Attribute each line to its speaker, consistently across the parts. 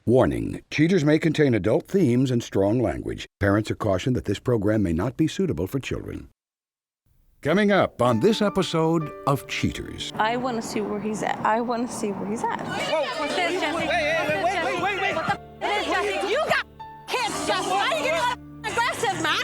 Speaker 1: Warning, Cheaters may contain adult themes and strong language. Parents are cautioned that this program may not be suitable for children. Coming up on this episode of Cheaters.
Speaker 2: I want to see where he's at. I want to see where he's at.
Speaker 3: What's this, Jesse? Wait. What the is, Jesse? You got kids, Jesse. Why are you getting aggressive, man?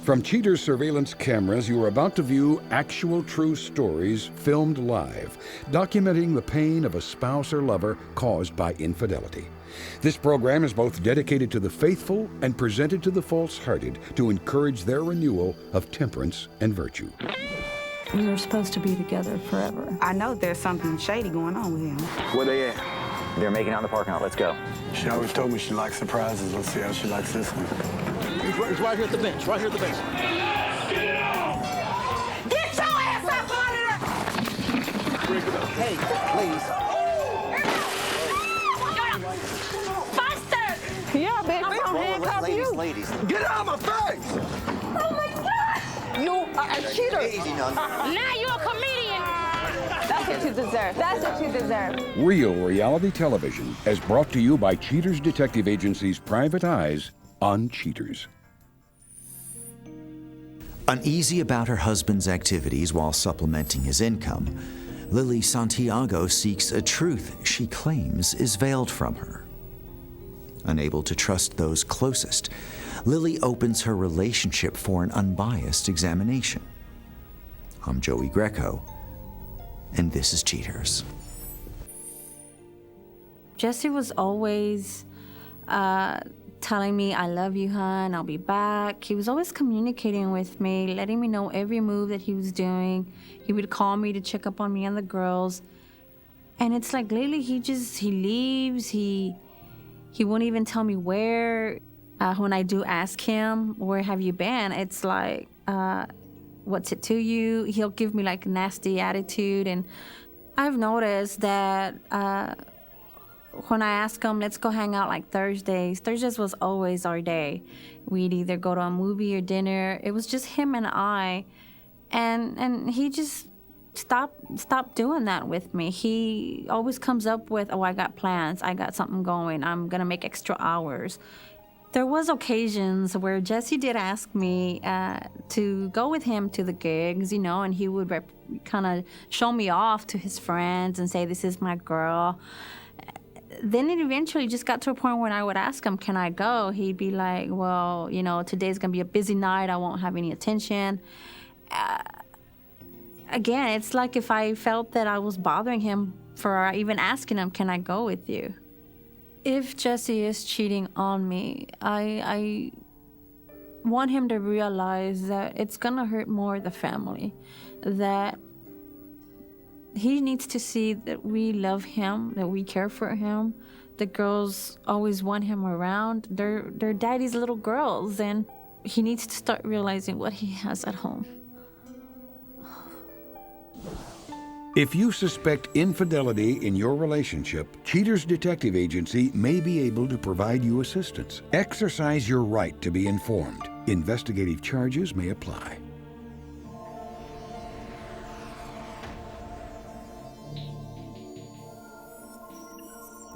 Speaker 1: From Cheaters surveillance cameras, you are about to view actual true stories filmed live, documenting the pain of a spouse or lover caused by infidelity. This program is both dedicated to the faithful and presented to the false-hearted to encourage their renewal of temperance and virtue.
Speaker 2: We were supposed to be together forever.
Speaker 4: I know there's something shady going on with him.
Speaker 5: Where they at? They're making out in the parking lot. Let's go.
Speaker 6: She always told me she likes surprises. Let's see how she likes this one.
Speaker 7: He's right here at the bench, right here at the bench.
Speaker 3: Get your ass up out of there!
Speaker 7: Hey, please.
Speaker 3: Buster!
Speaker 2: Yeah, baby, I'm gonna handcuff you.
Speaker 7: Ladies. Get out of my face!
Speaker 3: Oh my God!
Speaker 2: You are a cheater.
Speaker 7: Easy now.
Speaker 3: Now you're a comedian.
Speaker 2: That's what you deserve. That's what you deserve.
Speaker 1: Real reality television is brought to you by Cheaters Detective Agency's Private Eyes on Cheaters.
Speaker 8: Uneasy about her husband's activities while supplementing his income, Lily Santiago seeks a truth she claims is veiled from her. Unable to trust those closest, Lily opens her relationship for an unbiased examination. I'm Joey Greco, and this is Cheaters.
Speaker 2: Jesse was always telling me, I love you, hon, I'll be back. He was always communicating with me, letting me know every move that he was doing. He would call me to check up on me and the girls. And it's like lately he leaves, he won't even tell me where. When I do ask him, where have you been? It's like, what's it to you? He'll give me like a nasty attitude. And I've noticed that when I ask him, let's go hang out like Thursdays was always our day. We'd either go to a movie or dinner. It was just him and I. And he just stopped doing that with me. He always comes up with, oh, I got plans. I got something going. I'm going to make extra hours. There was occasions where Jesse did ask me to go with him to the gigs, you know, and he would kind of show me off to his friends and say, this is my girl. Then it eventually just got to a point when I would ask him, can I go? He'd be like, well, you know, today's going to be a busy night. I won't have any attention. Again, it's like if I felt that I was bothering him for even asking him, can I go with you? If Jesse is cheating on me, I want him to realize that it's going to hurt more the family, that he needs to see that we love him, that we care for him. The girls always want him around. They're daddy's little girls, and he needs to start realizing what he has at home.
Speaker 1: If you suspect infidelity in your relationship, Cheaters Detective Agency may be able to provide you assistance. Exercise your right to be informed. Investigative charges may apply.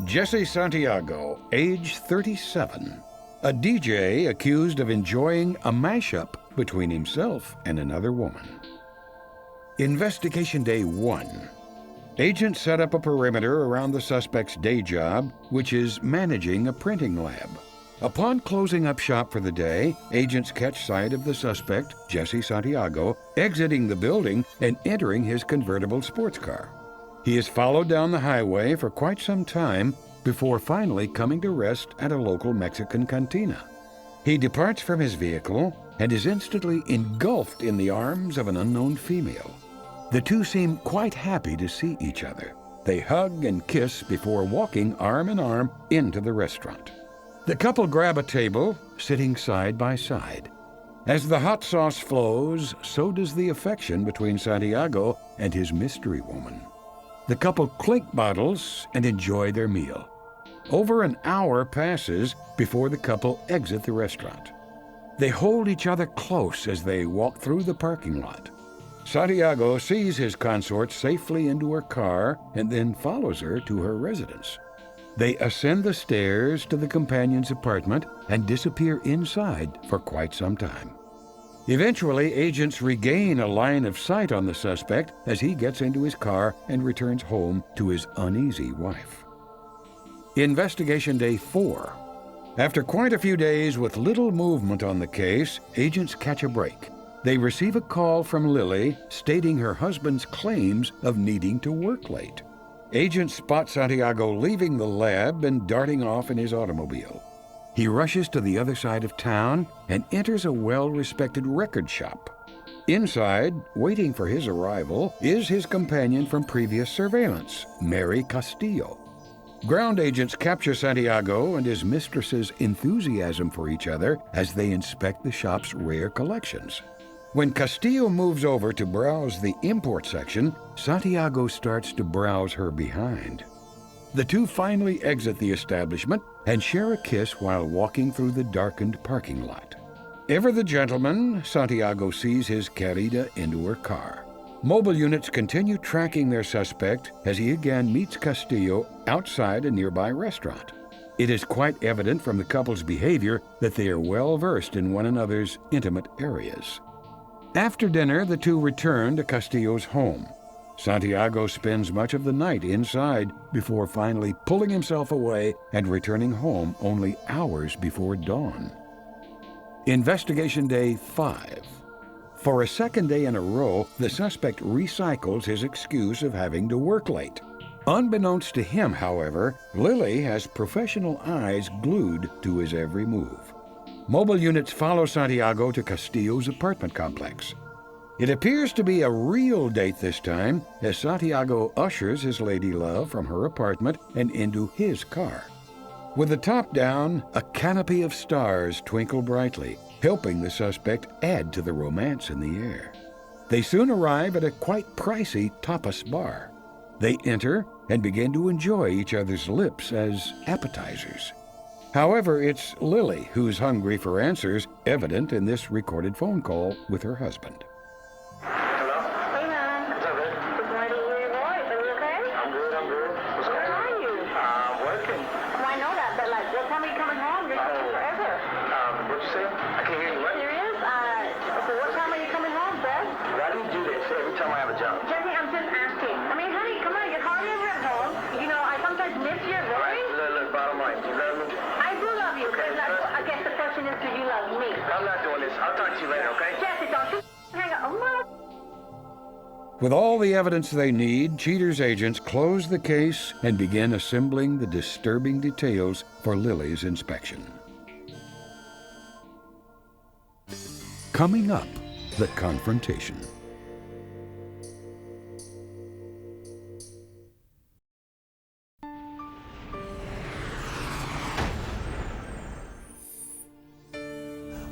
Speaker 1: Jesse Santiago, age 37. A DJ accused of enjoying a mashup between himself and another woman. Investigation Day 1. Agents set up a perimeter around the suspect's day job, which is managing a printing lab. Upon closing up shop for the day, agents catch sight of the suspect, Jesse Santiago, exiting the building and entering his convertible sports car. He is followed down the highway for quite some time before finally coming to rest at a local Mexican cantina. He departs from his vehicle and is instantly engulfed in the arms of an unknown female. The two seem quite happy to see each other. They hug and kiss before walking arm in arm into the restaurant. The couple grab a table, sitting side by side. As the hot sauce flows, so does the affection between Santiago and his mystery woman. The couple clink bottles and enjoy their meal. Over an hour passes before the couple exit the restaurant. They hold each other close as they walk through the parking lot. Santiago sees his consort safely into her car and then follows her to her residence. They ascend the stairs to the companion's apartment and disappear inside for quite some time. Eventually, agents regain a line of sight on the suspect as he gets into his car and returns home to his uneasy wife. Investigation Day 4. After quite a few days with little movement on the case, agents catch a break. They receive a call from Lily stating her husband's claims of needing to work late. Agents spot Santiago leaving the lab and darting off in his automobile. He rushes to the other side of town and enters a well-respected record shop. Inside, waiting for his arrival, is his companion from previous surveillance, Mary Castillo. Ground agents capture Santiago and his mistress's enthusiasm for each other as they inspect the shop's rare collections. When Castillo moves over to browse the import section, Santiago starts to browse her behind. The two finally exit the establishment and share a kiss while walking through the darkened parking lot. Ever the gentleman, Santiago sees his querida into her car. Mobile units continue tracking their suspect as he again meets Castillo outside a nearby restaurant. It is quite evident from the couple's behavior that they are well versed in one another's intimate areas. After dinner, the two return to Castillo's home. Santiago spends much of the night inside before finally pulling himself away and returning home only hours before dawn. Investigation Day 5. For a second day in a row, the suspect recycles his excuse of having to work late. Unbeknownst to him, however, Lily has professional eyes glued to his every move. Mobile units follow Santiago to Castillo's apartment complex. It appears to be a real date this time, as Santiago ushers his lady love from her apartment and into his car. With the top down, a canopy of stars twinkle brightly, helping the suspect add to the romance in the air. They soon arrive at a quite pricey tapas bar. They enter and begin to enjoy each other's lips as appetizers. However, it's Lily who's hungry for answers, evident in this recorded phone call with her husband. With all the evidence they need, Cheater's agents close the case and begin assembling the disturbing details for Lily's inspection. Coming up, the confrontation.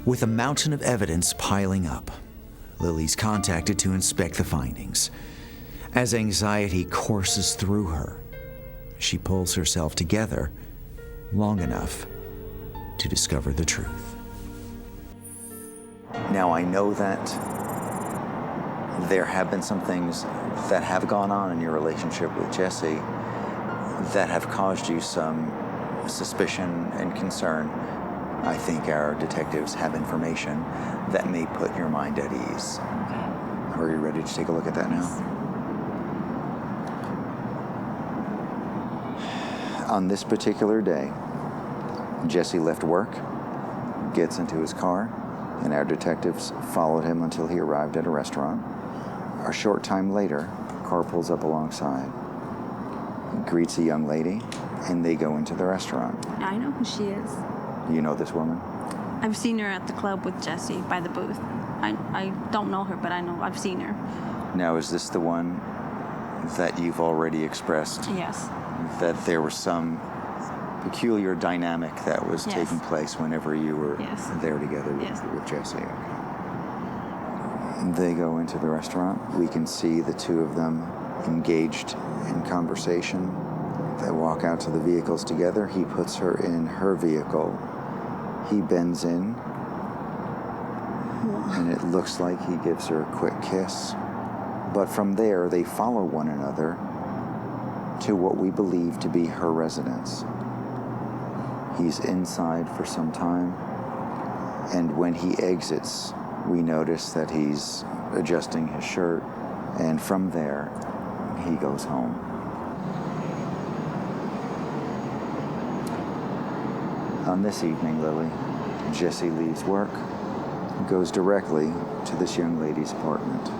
Speaker 8: With a mountain of evidence piling up, Lily's contacted to inspect the findings. As anxiety courses through her, she pulls herself together long enough to discover the truth.
Speaker 5: Now, I know that there have been some things that have gone on in your relationship with Jesse that have caused you some suspicion and concern. I think our detectives have information that may put your mind at ease. Are you ready to take a look at that now? On this particular day, Jesse left work, gets into his car, and our detectives followed him until he arrived at a restaurant. A short time later, a car pulls up alongside, greets a young lady, and they go into the restaurant.
Speaker 2: I know who she is.
Speaker 5: You know this woman?
Speaker 2: I've seen her at the club with Jesse by the booth. I don't know her, but I know I've seen her.
Speaker 5: Now, is this the one that you've already expressed?
Speaker 2: Yes.
Speaker 5: That there was some peculiar dynamic that was
Speaker 2: Yes.
Speaker 5: taking place whenever you were
Speaker 2: Yes.
Speaker 5: there together
Speaker 2: Yes.
Speaker 5: with Jesse? Okay. They go into the restaurant. We can see the two of them engaged in conversation. They walk out to the vehicles together. He puts her in her vehicle. He bends in, and it looks like he gives her a quick kiss. But from there, they follow one another to what we believe to be her residence. He's inside for some time, and when he exits, we notice that he's adjusting his shirt, and from there, he goes home. On this evening, Lily, Jesse leaves work, goes directly to this young lady's apartment.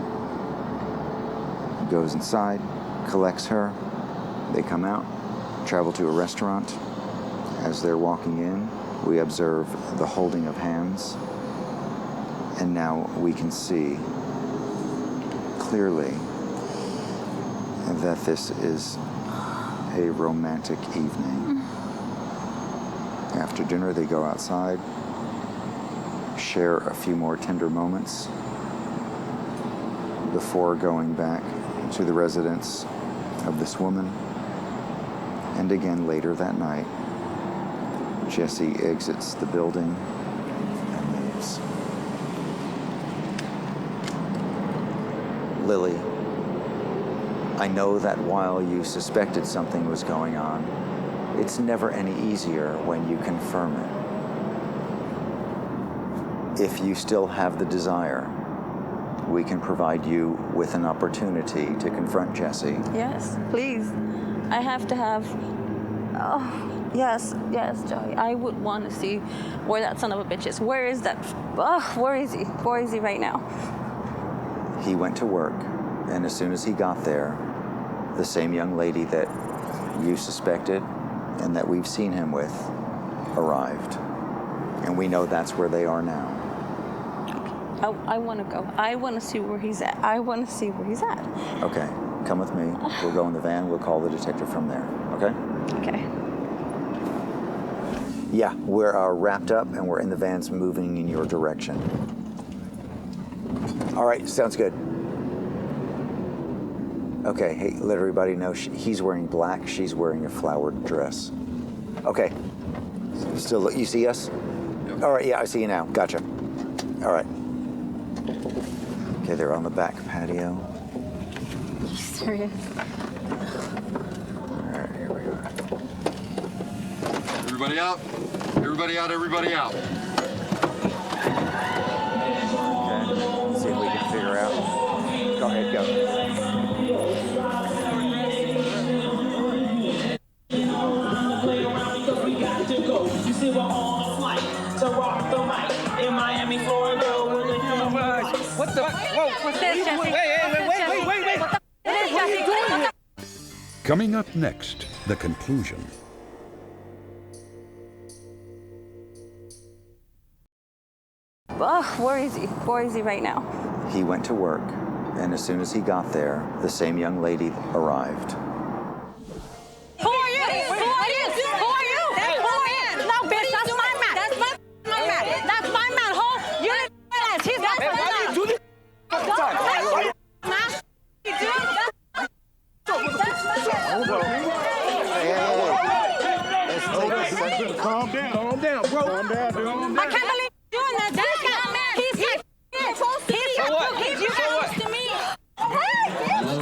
Speaker 5: Goes inside, collects her, they come out, travel to a restaurant. As they're walking in, we observe the holding of hands, and now we can see clearly that this is a romantic evening. After dinner, they go outside, share a few more tender moments before going back to the residence of this woman. And again later that night, Jesse exits the building and leaves. Lily, I know that while you suspected something was going on, it's never any easier when you confirm it. If you still have the desire, we can provide you with an opportunity to confront Jesse.
Speaker 2: Yes, please. I have to have... Oh, yes, Joey. I would want to see where that son of a bitch is. Where is that? Where is he? Where is he right now?
Speaker 5: He went to work, and as soon as he got there, the same young lady that you suspected and that we've seen him with arrived. And we know that's where they are now.
Speaker 2: I want to go. I want to see where he's at. I want to see where he's at.
Speaker 5: Okay, come with me. We'll go in the van. We'll call the detective from there, okay?
Speaker 2: Okay.
Speaker 5: Yeah, we're wrapped up and we're in the vans moving in your direction. All right, sounds good. Okay, hey, let everybody know he's wearing black, she's wearing a flowered dress. Okay, still, you see us? All right, yeah, I see you now, gotcha. All right. Okay, they're on the back patio.
Speaker 2: Are you serious?
Speaker 5: All right, here we go.
Speaker 9: Everybody out. Everybody out, everybody out.
Speaker 5: Okay, see if we can figure out. Go ahead, go.
Speaker 10: You see, we're on a flight to rock the mic in Miami, Florida.
Speaker 7: What the? Whoa!
Speaker 3: What's this, Jesse?
Speaker 7: Wait!
Speaker 3: What the is, Jesse? What the
Speaker 1: Coming up next, the conclusion.
Speaker 2: Where is he? Where is he right now?
Speaker 5: He went to work, and as soon as he got there, the same young lady arrived.
Speaker 3: Who are you? Who are you? Who are you? Who are you? No, bitch, that's my man. That's my man. That's my man, ho. You didn't realize he's not my man.
Speaker 7: Why do you do this?
Speaker 3: Man, you do it?
Speaker 7: Hold on. Hey. Calm down, bro. Calm down, dude.
Speaker 3: I can't believe you're doing that. This guy, man, he's close to me. You got close to me. Hey, bitch.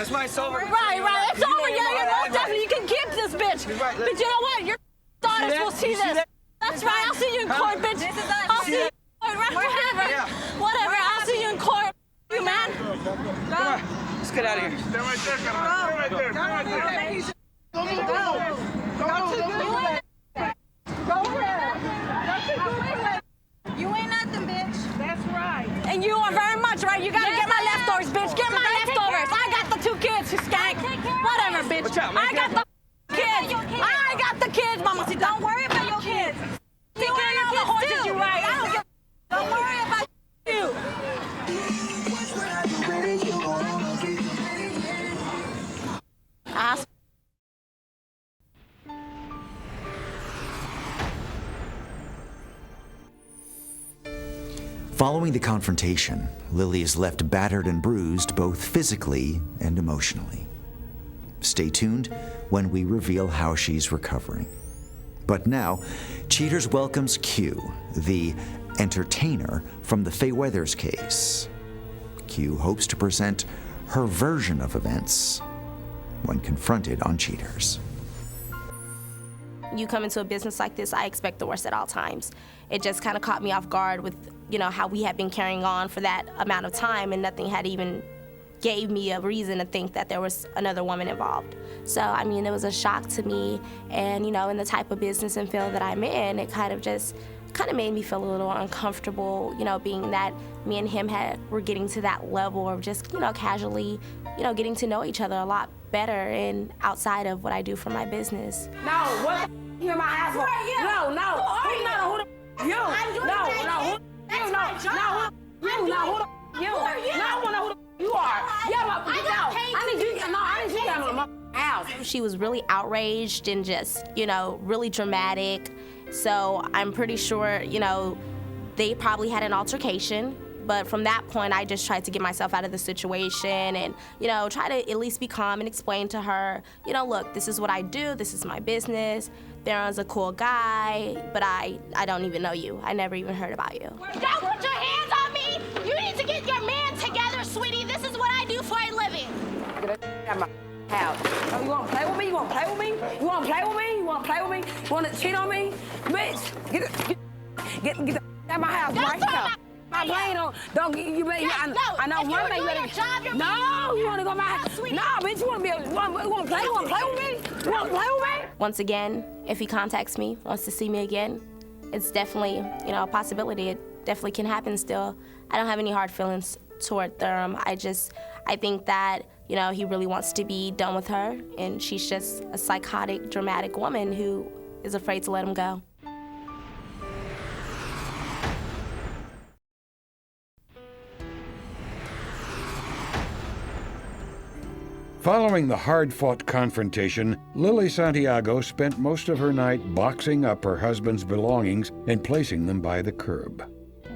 Speaker 11: That's why it's over.
Speaker 3: Right. It's over. Yeah, most definitely. You can keep this bitch.
Speaker 11: Right,
Speaker 3: But you know what? Your daughters will see this. That's right. I'll see you in court, bitch. I'll see you in court. Whatever. Whatever. I'll see you in court. You man.
Speaker 11: Come on. Let's get out of here.
Speaker 7: Stand right there, Stand right there. Stand right there.
Speaker 3: You ain't nothing, bitch. That's right. And you are very much right. You gotta get my leftovers, bitch. Get my leftovers. I got the 2 kids, you skank. Whatever, bitch.
Speaker 11: Watch out, man.
Speaker 3: I got the kids. I got the kids, mama. See, don't worry about your kids. You ain't all the horses you ride. I don't give. Don't worry about you.
Speaker 8: Following the confrontation, Lily is left battered and bruised both physically and emotionally. Stay tuned when we reveal how she's recovering. But now, Cheaters welcomes Q, the entertainer from the Faye Weathers case. Q hopes to present her version of events when confronted on Cheaters.
Speaker 12: You come into a business like this, I expect the worst at all times. It just kind of caught me off guard with, you know, how we had been carrying on for that amount of time and nothing had even gave me a reason to think that there was another woman involved. So, I mean, it was a shock to me, and, you know, in the type of business and field that I'm in, it kind of made me feel a little uncomfortable, you know, being that me and him were getting to that level of just, you know, casually, you know, getting to know each other a lot better and outside of what I do for my business.
Speaker 3: No, what you in my ass for? No. Who the you? No, who you are. Yeah, I need you out of my house.
Speaker 12: She was really outraged and just, you know, really dramatic. So I'm pretty sure, you know, they probably had an altercation. But from that point, I just tried to get myself out of the situation and, you know, try to at least be calm and explain to her, you know, look, this is what I do, this is my business. Theron's a cool guy, but I don't even know you. I never even heard about you.
Speaker 3: Don't put your hands on me! You need to get your man together, sweetie. This is what I do for a living.
Speaker 13: Get out of my house. Oh, you want to play with me? You want to play with me? You want to play with me? You want to play with me? You want to cheat on me? Bitch, get the out of my house right now. My blame don't you better. I know one thing. No, you want to go to my house? No, bitch, you want to play? You want to play with me? You want to play with me?
Speaker 12: Once again, if he contacts me, wants to see me again, it's definitely, you know, a possibility. It definitely can happen still. I don't have any hard feelings toward Thuram. I think that, you know, he really wants to be done with her, and she's just a psychotic, dramatic woman who is afraid to let him go.
Speaker 1: Following the hard-fought confrontation, Lily Santiago spent most of her night boxing up her husband's belongings and placing them by the curb.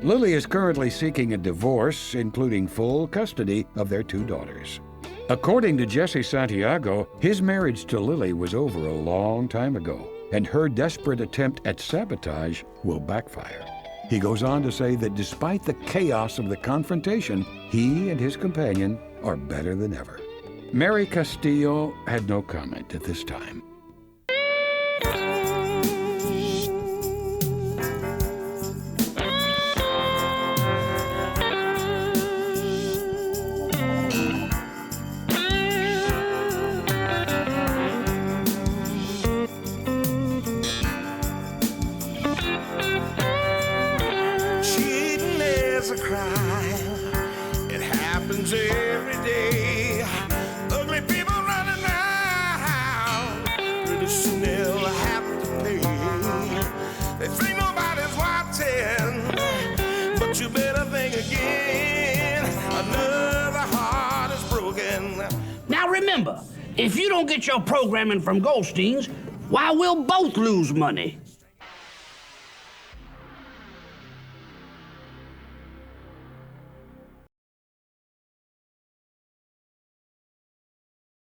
Speaker 1: Lily is currently seeking a divorce, including full custody of their 2 daughters. According to Jesse Santiago, his marriage to Lily was over a long time ago, and her desperate attempt at sabotage will backfire. He goes on to say that despite the chaos of the confrontation, he and his companion are better than ever. Mary Castillo had no comment at this time.
Speaker 14: Cheating is a crime. It happens every day. Ugly people running around. Pretty soon they'll have to pay. They think nobody's watching, but you better think again. Another heart is broken.
Speaker 15: Now remember, if you don't get your programming from Goldstein's, why, we'll both lose money.